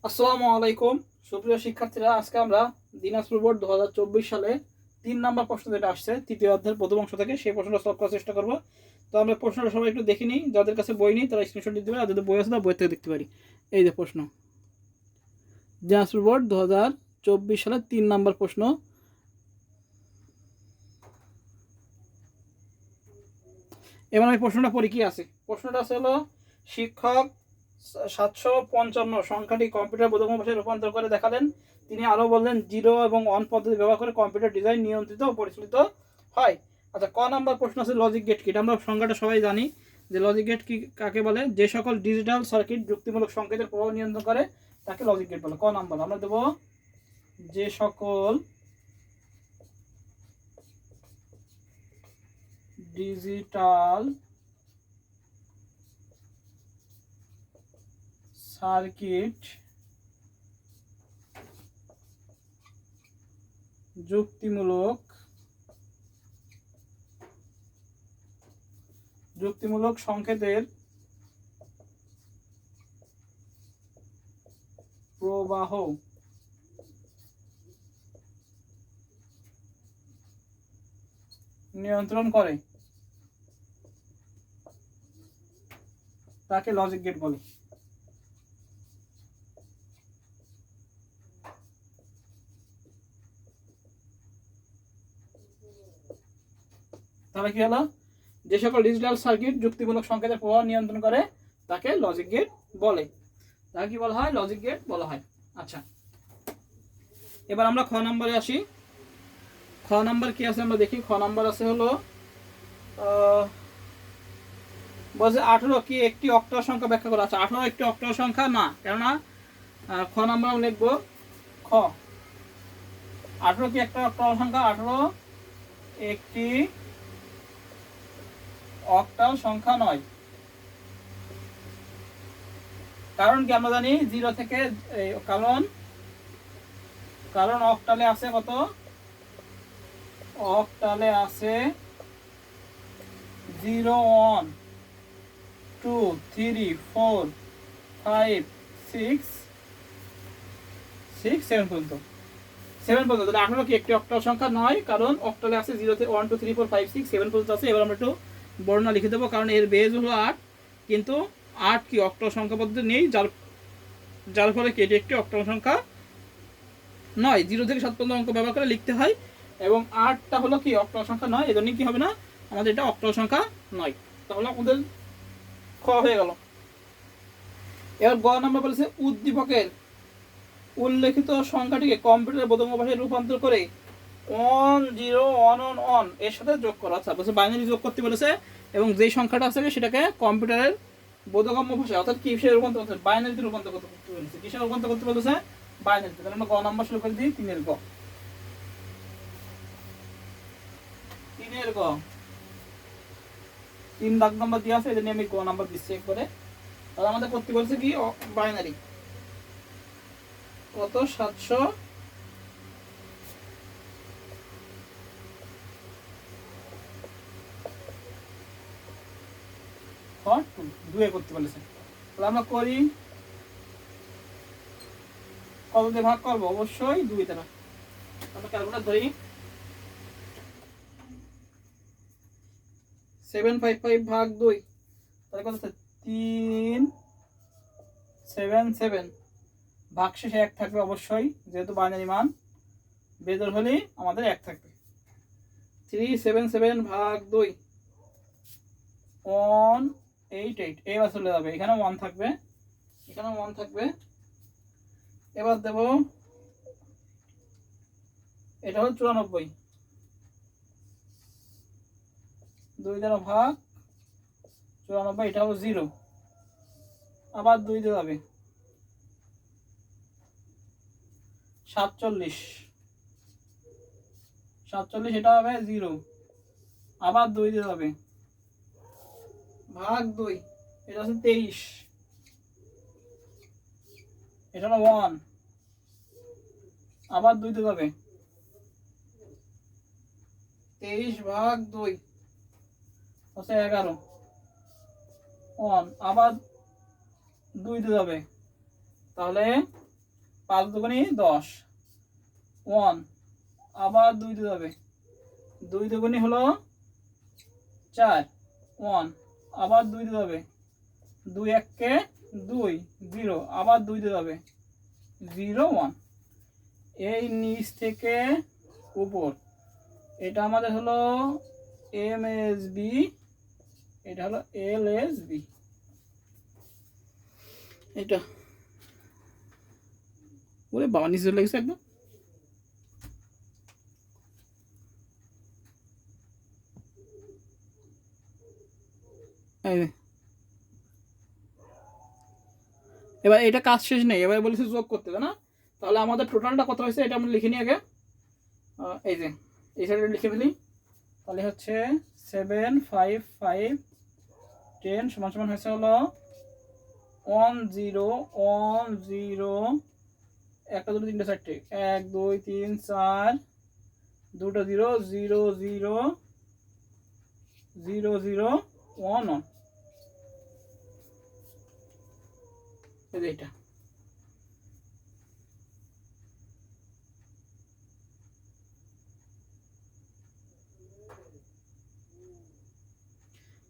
আসসালামু আলাইকুম সুপ্রিয় শিক্ষার্থীরা, আজকে আমরা দিনাজপুর বোর্ড 2024 সালে 3 নাম্বার প্রশ্ন যেটা আসছে তৃতীয় অধ্যায়ের প্রথম অংশ থেকে সেই প্রশ্নটা সলভ করার চেষ্টা করব। তো আমরা প্রশ্নটা সবাই একটু দেখে নিই, যাদের কাছে বই নেই তারা স্ক্রিনশট দিতে পারে, আর যাদের বই আছে তারা বই থেকে দেখতে পারি। এই যে প্রশ্ন, দিনাজপুর বোর্ড 2024 সালে 3 নাম্বার প্রশ্ন। এবার আমি প্রশ্নটা পড়ি কি আছে। প্রশ্নটা আছে হলো, শিক্ষক 755 সংখ্যাটি কম্পিউটার বোধগম্য ভাষায় রূপান্তর করে দেখালেন। তিনি আরও বললেন, 0 এবং 1 পদ্ধতি ব্যবহার করে কম্পিউটার ডিজাইন নিয়ন্ত্রিত ও পরিচালিত হয়। আচ্ছা, ক নাম্বার প্রশ্ন আছে লজিক গেট কি। আমরা সংখ্যাটা সবাই জানি যে লজিক গেট কি কাকে বলে। যে সকল ডিজিটাল সার্কিট যুক্তিমূলক সংকেতের প্রভাব নিয়ন্ত্রণ করে তাকে লজিক গেট বলে। ক নাম্বার আমরা দেবো, যে সকল ডিজিটাল সার্কিট যুক্তিমূলক সংকেতের প্রবাহ নিয়ন্ত্রণ করে তাকে লজিক গেট বলে। তাহলে কি হলো, যে সকল ডিজিটাল সার্কিট যুক্তিমূলক সংকেতের প্রভাব নিয়ন্ত্রণ করে তাকে লজিক গেট বলে। তাকে কি বলা হয়? লজিক গেট বলা হয়। আচ্ছা, এবার আমরা খ নম্বরে আসি। খ নাম্বার কি আছে আমরা দেখি। খ নাম্বার আছে হলো, বলছে 18 কি একটি অক্টাল সংখ্যা ব্যাখ্যা করা। আচ্ছা, 18 একটি অক্টাল সংখ্যা না, কেননা খ নাম্বার আমরা লিখবো খ। 18 কি একটা অক্টাল সংখ্যা? 18 একটি অক্টাল সংখ্যা নয়। কারণ কি আমরা জানি 0 থেকে, কারণ অক্টালে আছে কত? অক্টালে আছে 0 1 2 3 4 5 6 7 পর্যন্ত। 7 পর্যন্ত। তাহলে 18 কি একটি অক্টাল সংখ্যা নয়, কারণ অক্টালে আছে 0 থেকে 1 2 3 4 5 6 7 পর্যন্ত আছে। এবার আমরা একটু বর্ণনা লিখে দেবো, কারণ এর বেজ হলো 8, কিন্তু 8 কি অক্টাল সংখ্যা পদ্ধতি নেই, যার ফলে কি এটি একটি অক্টাল সংখ্যা নয়। 0 থেকে 7 পর্যন্ত অঙ্ক ব্যবহার করে লিখতে হয়, এবং 8টা হলো কি অক্টাল সংখ্যা নয়, এজন্য কি হবে না, আমাদের এটা অক্টাল সংখ্যা নয়। তাহলে আমাদের খ হয়ে গেল। এবার গ নাম্বার বলেছে, উদ্দীপকের উল্লেখিত সংখ্যাটিকে কম্পিউটারের বোধগম্য ভাষায় রূপান্তর করে 1 0 1 1 1 এর সাথে যোগ করা। আচ্ছা, বলছে বাইনারি যোগ করতে বলেছে, এবং যেই সংখ্যাটা আছে সেটাকে কম্পিউটারের বোধগম্য ভাষায় অর্থাৎ কি হিসেবে রূপান্তর করতে, বাইনারিতে রূপান্তর করতে বলেছে। কিসে রূপান্তর করতে বলেছে? বাইনারিতে। তাহলে আমরা গ নাম্বার শুরু করে দিই। 3 এর গ। 3 দাগ নাম্বার দিয়ে আছে, এই জন্য আমি গ নাম্বার দিচ্ছি একবারে। তাহলে আমাদের করতে বলছে কি বাইনারি কত? 700 2 করতে বলেছে। তাহলে আমরা করি, কত দিয়ে ভাগ করবো? অবশ্যই 2 দ্বারা। আমরা ক্যালকুলেটর ধরি। 755 ভাগ 2, তাহলে কত হচ্ছে? 3 7 7। ভাগশেষে 1 থাকবে অবশ্যই, যেহেতু বাইনারি মান বেজোড় হলেই আমাদের 1 থাকবে। 377 ভাগ 2 188। এবার চলে যাবে, এখানে 1 থাকবে, এখানে 1 থাকবে। এবার দেব, এটা হলো 94, 2 দ্বারা ভাগ 94, এটা হলো 0, আবার 2 দিয়ে যাবে 47, এটা হবে 0, আবার 2 দিয়ে যাবে ভাগ 2, এটা হচ্ছে 23, এটা হলো 1, আবার 2 দিয়ে যাবে 23 ভাগ 2 হচ্ছে 11, 1, আবার 2 দিয়ে যাবে, তাহলে 5 দুগুণে 10 1 আবার 2 দিতে হবে 2 দুগুণে হলো 4 1 আবার 2 দিতে হবে 2 1 2 0 আবার 2 দিতে হবে 0 1 এই নিচ থেকে উপর এটা আমাদের হলো এমএসবি এটা হলো এলএসবি এটা ওরে বাবা নিচে লেগেছে একদম এবার এটা কাজ শেষ নেই এবার বলেছে যোগ করতে হবে না তাহলে আমাদের টোটালটা কত হয়েছে এটা আমরা লিখে নিই আগে এই যে এই সাইডে লিখে ফেলি তাহলে হচ্ছে 7 5 5 10 সমান সমান হয়েছে হলো 1 0 1 0 একটা দুটো তিনটে চারটে 1 2 3 4 দুটো 0 0 0 0 0 1 1 এটা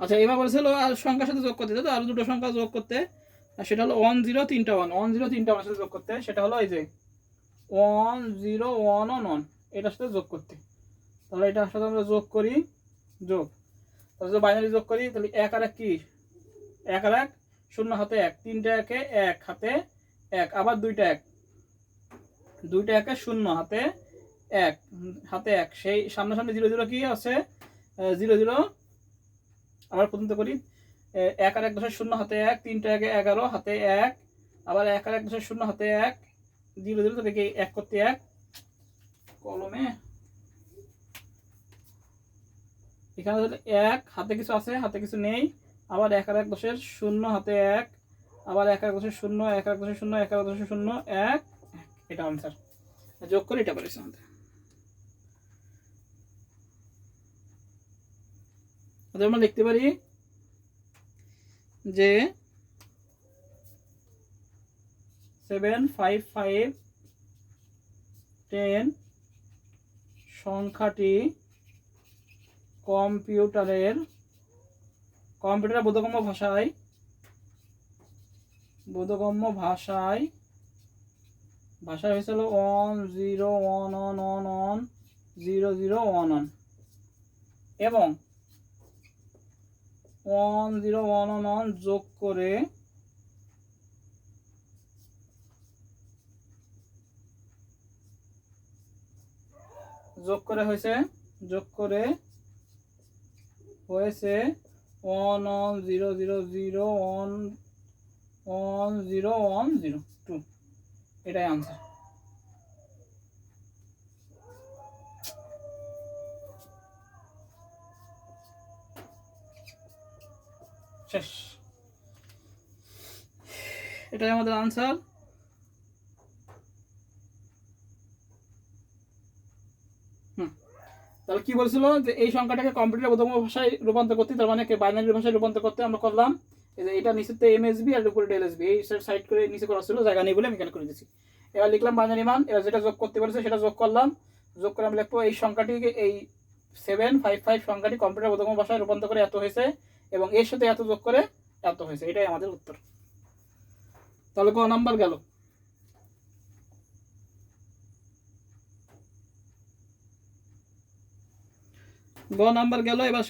আচ্ছা এবার বলেছিল আর সংখ্যার সাথে যোগ করতে তো আর দুটো সংখ্যা যোগ করতে আর সেটা হলো 1 0 3টা 1 1 0 3টা 1 সাথে যোগ করতে সেটা হলো এই যে 1 0 1 1 1 এটার সাথে যোগ করতে তাহলে এটার সাথে আমরা যোগ করি যোগ তাহলে যদি বাইনারি যোগ করি তাহলে 1 আর 1 কি 1 আর 1 0 হাতে 1 3টা 1 1 হাতে 1 আবার 2টা 1 2টা 1 0 হাতে 1 হাতে 1 সেই সামনাসামনি 0 0 কি আছে 0 0 আবার প্রথম করি 1 আর 1 দশের 0 হাতে 1 3টা 1 11 হাতে 1 আবার 1 আর 1 দশের 0 হাতে 1 0 0 তো দেখি 1 করতে 1 কলমে এখানে তাহলে 1 হাতে কিছু আছে হাতে কিছু নেই আবার 1 আর 1 দশের 0 হাতে 1 আবার 1 আর 1 দশের 0 1 আর 1 দশের 0 1 আর 1 দশের 0 1 এটা आंसर যোগ করে এটা পারিস আমাদের আমরা লিখতে পারি যে 7 5 5 10 সংখ্যাটি কম্পিউটারের বোধগম্য ভাষায় হয়েছিল 1 0 1 1 1 1 0 0 1 1 এবং 1 0 1 1 1 যোগ করে হয়েছে 1 1 0 0 0 1 1 0 1 0 2 এটাই आंसर শেষ এটাই আমাদের आंसर তাহলে কি বলছিল যে এই সংখ্যাটাকে কম্পিউটার বোধগম্য ভাষায় রূপান্তর করতে তার মানে বাইনারি ভাষায় রূপান্তর করতে আমরা করলাম এই যে এটা নিচেতে এমএসবি আর উপরে এলএসবি এই সাইড করে নিচে করা ছিল জায়গা নেই বলে আমি এখানে করে দিয়েছি এবার লিখলাম বাইনারি মান এবার যেটা যোগ করতে বলেছে সেটা যোগ করলাম যোগ করে আমি লিখবো এই সংখ্যাটিকে এই 755 সংখ্যাটি কম্পিউটার বোধগম্য ভাষায় রূপান্তর করে এত হয়েছে এবং এর সাথে এত যোগ করে এত হয়েছে এটাই আমাদের উত্তর তাহলে ক নাম্বার গেল গ নাম্বার গেল এবার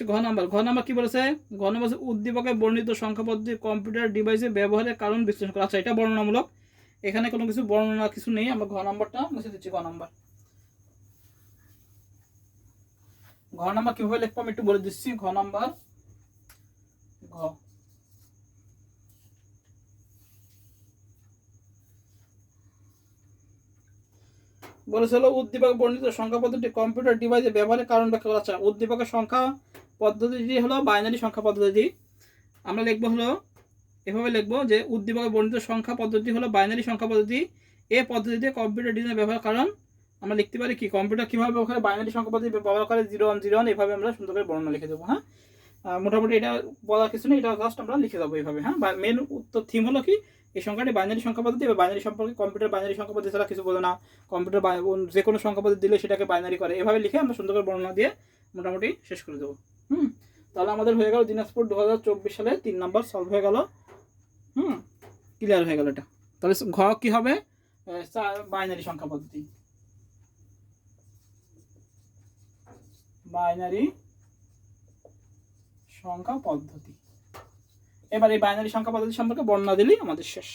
ঘ নাম্বার কি বলেছে ঘ নাম্বার উদ্দীপকে বর্ণিত সংখ্যা পদ্ধতি কম্পিউটার ডিভাইসে ব্যবহারের কারণ বিশ্লেষণ করা আচ্ছা এটা বর্ণনামূলক এখানে কোনো কিছু বর্ণনা কিছু নেই আমরা ঘ নাম্বারটা মুছে দিচ্ছি ঘ নাম্বার কিভাবে লিখবো আমি একটু বলে দিচ্ছি ঘ নাম্বার ঘ বলেছিল উদ্দীপক বর্ণিত সংখ্যা পদ্ধতি কম্পিউটার ডিভাইসে ব্যবহারের কারণ ব্যাখ্যা করা। আচ্ছা উদ্দীপকের সংখ্যা পদ্ধতিটি হলো বাইনারি সংখ্যা পদ্ধতি আমরা লিখবো হলো এভাবে লিখবো যে উদ্দীপকের বর্ণিত সংখ্যা পদ্ধতি হলো বাইনারি সংখ্যা পদ্ধতি এই পদ্ধতিতে কম্পিউটার ডিজাইনে ব্যবহার কারণ আমরা লিখতে পারি কি কম্পিউটার কীভাবে ব্যবহার করে বাইনারি সংখ্যা পদ্ধতি ব্যবহার করে 0 1 0 1 এভাবে আমরা সুন্দর করে বর্ণনা লিখে দেবো হ্যাঁ মোটামুটি এটা বলার কিছু নেই এটা জাস্ট আমরা লিখে দেবো এইভাবে হ্যাঁ মেন উত্তর থিম হলো কি এই সংখ্যাটি বাইনারি সংখ্যা পদ্ধতি বা বাইনারি সম্পর্কে কম্পিউটার বাইনারি সংখ্যা পদ্ধতি ছাড়া কিছু বোঝে না, কম্পিউটার যে কোনো সংখ্যা পদ্ধতি দিলে সেটাকে বাইনারি করে, এভাবে লিখে আমরা সুন্দর করে বর্ণনা দিয়ে মোটামুটি শেষ করে দেবো। তাহলে আমাদের হয়ে গেল দিনাজপুর 2024 সালে 3 নাম্বার সলভ হয়ে গেল। ক্লিয়ার হয়ে গেল এটা। তাহলে ঘ কি হবে, বাইনারি সংখ্যা পদ্ধতি, বাইনারি সংখ্যা পদ্ধতি। এবার এই বাইনারি সংখ্যা পদ্ধতি সম্পর্কে বর্ণনা দিলেই আমাদের শেষ।